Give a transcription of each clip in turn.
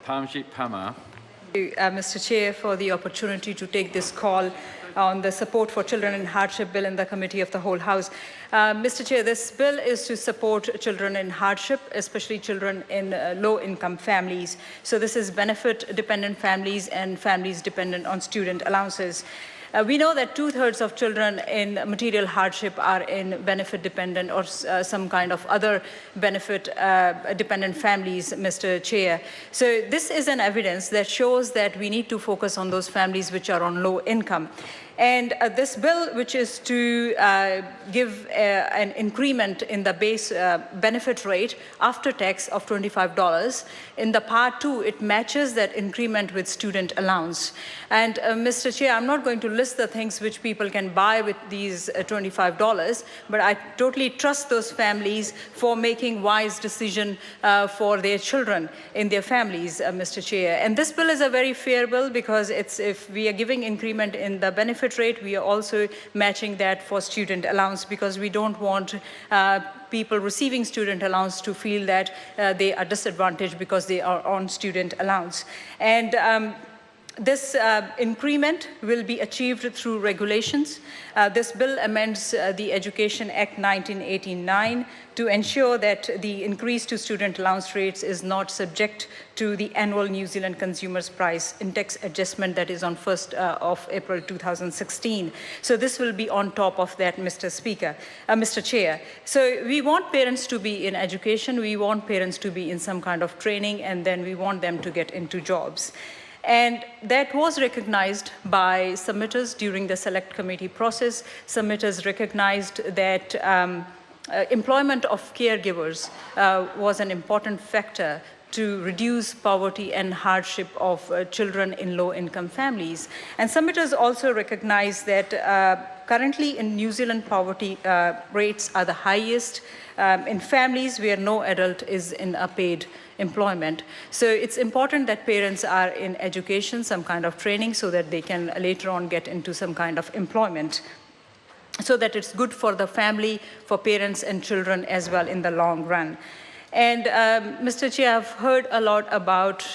Parmjit Pama. Thank you, Mr. Chair, for the opportunity to take this call on the support for children in hardship bill in the committee of the whole House. Mr. Chair, this bill is to support children in hardship, especially children in low-income families. So this is benefit-dependent families and families dependent on student allowances. We know that 2/3 of children in material hardship are in benefit-dependent or some kind of other benefit-dependent families, Mr. Chair. So this is an evidence that shows that we need to focus on those families which are on low income. And this bill, which is to give an increment in the base benefit rate after tax of $25, in the part 2, it matches that increment with student allowance. And Mr. Chair, I'm not going to list the things which people can buy with these $25, but I totally trust those families for making wise decision for their children in their families, Mr. Chair. And this bill is a very fair bill because if we are giving increment in the benefit rate, we are also matching that for student allowance because we don't want people receiving student allowance to feel that they are disadvantaged because they are on student allowance. And this increment will be achieved through regulations. This bill amends the Education Act 1989 to ensure that the increase to student allowance rates is not subject to the annual New Zealand Consumers Price Index adjustment that is on 1st of April 2016. So this will be on top of that, Mr. Chair. So we want parents to be in education, we want parents to be in some kind of training, and then we want them to get into jobs. And that was recognized by submitters during the select committee process. Submitters recognized that employment of caregivers was an important factor to reduce poverty and hardship of children in low-income families. And submitters also recognize that currently in New Zealand, poverty rates are the highest in families where no adult is in a paid employment. So it's important that parents are in education, some kind of training, so that they can later on get into some kind of employment, so that it's good for the family, for parents and children as well in the long run. And Mr. Chair, I've heard a lot about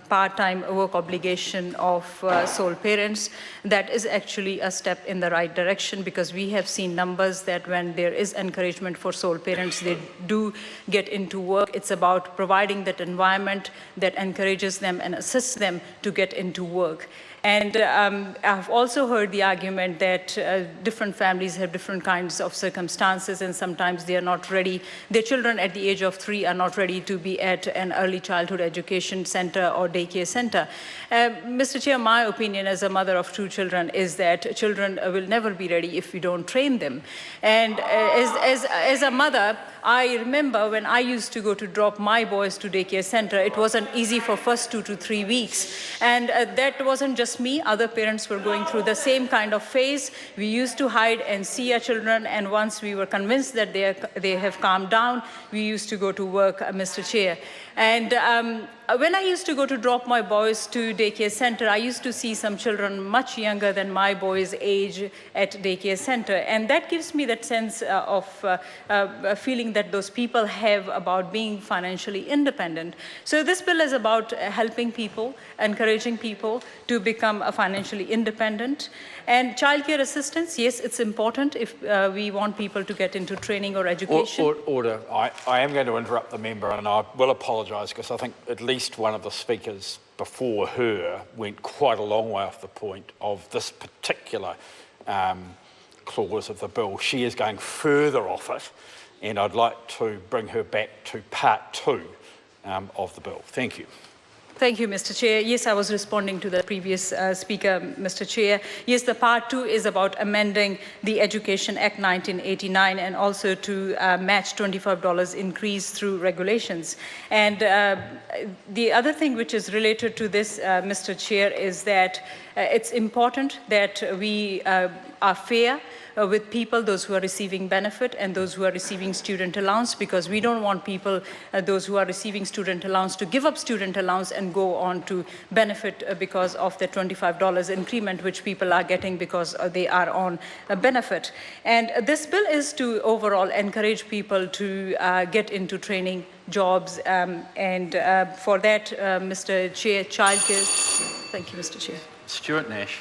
part-time work obligation of sole parents. That is actually a step in the right direction because we have seen numbers that when there is encouragement for sole parents, they do get into work. It's about providing that environment that encourages them and assists them to get into work. And I've also heard the argument that different families have different kinds of circumstances and sometimes they are not ready. Their children at the age of 3 are not ready to be at an early childhood education center or daycare center. Mr. Chair, my opinion as a mother of 2 children is that children will never be ready if we don't train them. And as a mother, I remember when I used to go to drop my boys to daycare center, it wasn't easy for first 2 to 3 weeks. And that wasn't just me, other parents were going through the same kind of phase. We used to hide and see our children, and once we were convinced that they have calmed down, we used to go to work, Mr. Chair. And when I used to go to drop my boys to daycare center, I used to see some children much younger than my boys' age at daycare center. And that gives me that sense of a feeling that those people have about being financially independent. So this bill is about helping people, encouraging people to become financially independent. And childcare assistance, yes, it's important if we want people to get into training or education. Order. I am going to interrupt the member, and I will apologise because I think at least one of the speakers before her went quite a long way off the point of this particular clause of the bill. She is going further off it, and I'd like to bring her back to part 2 of the bill. Thank you. Thank you, Mr. Chair. Yes, I was responding to the previous speaker, Mr. Chair. Yes, the part 2 is about amending the Education Act 1989 and also to match $25 increase through regulations. And the other thing which is related to this, Mr. Chair, is that it's important that we are fair with people, those who are receiving benefit and those who are receiving student allowance, because we don't want people, those who are receiving student allowance, to give up student allowance and go on to benefit because of the $25 increment which people are getting because they are on a benefit. And this bill is to overall encourage people to get into training, jobs, and for that, Mr. Chair, childcare. Thank you, Mr. Chair. Stuart Nash.